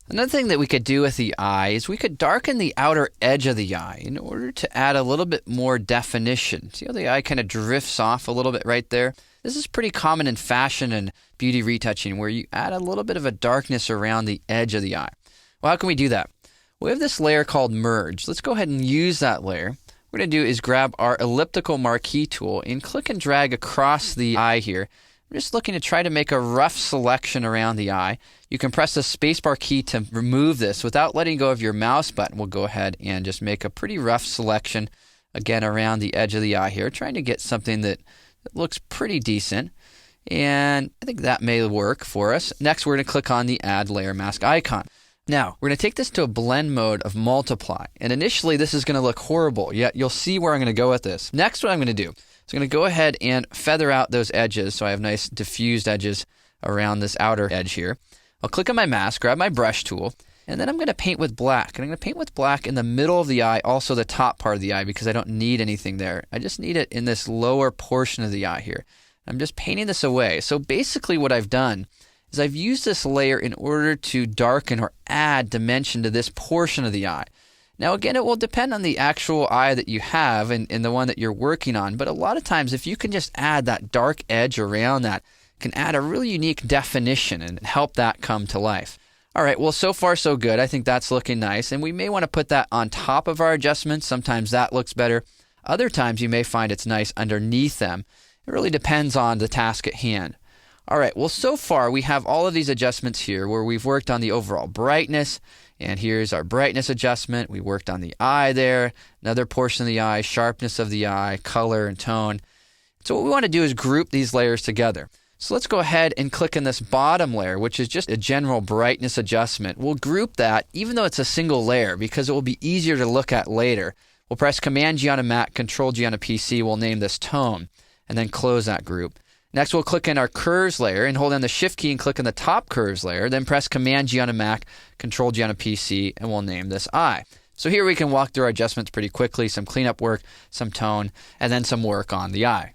Another thing that we could do with the eye is we could darken the outer edge of the eye in order to add a little bit more definition. See how the eye kind of drifts off a little bit right there? This is pretty common in fashion and beauty retouching where you add a little bit of a darkness around the edge of the eye. Well, how can we do that? We have this layer called Merge. Let's go ahead and use that layer. What we're going to do is grab our elliptical marquee tool and click and drag across the eye here. I'm just looking to try to make a rough selection around the eye. You can press the spacebar key to remove this without letting go of your mouse button. We'll go ahead and just make a pretty rough selection again around the edge of the eye here, trying to get something that looks pretty decent. And I think that may work for us. Next, we're going to click on the Add Layer Mask icon. Now, we're going to take this to a blend mode of multiply. And initially, this is going to look horrible, yet you'll see where I'm going to go with this. Next, what I'm going to do is I'm going to go ahead and feather out those edges so I have nice diffused edges around this outer edge here. I'll click on my mask, grab my brush tool, and then I'm going to paint with black. And I'm going to paint with black in the middle of the eye, also the top part of the eye, because I don't need anything there. I just need it in this lower portion of the eye here. I'm just painting this away. So basically what I've done is I've used this layer in order to darken or add dimension to this portion of the eye. Now again, it will depend on the actual eye that you have and the one that you're working on, but a lot of times if you can just add that dark edge around that, it can add a really unique definition and help that come to life. All right, well, so far so good. I think that's looking nice, and we may want to put that on top of our adjustments. Sometimes that looks better. Other times you may find it's nice underneath them. It really depends on the task at hand. All right, well, so far we have all of these adjustments here where we've worked on the overall brightness, and here's our brightness adjustment. We worked on the eye there, another portion of the eye, sharpness of the eye, color and tone. So what we want to do is group these layers together. So let's go ahead and click in this bottom layer, which is just a general brightness adjustment. We'll group that even though it's a single layer because it will be easier to look at later. We'll press Command-G on a Mac, Control-G on a PC. We'll name this tone and then close that group. Next, we'll click in our curves layer and hold down the Shift key and click on the top curves layer. Then press Command-G on a Mac, Control-G on a PC, and we'll name this eye. So here we can walk through our adjustments pretty quickly, some cleanup work, some tone, and then some work on the eye.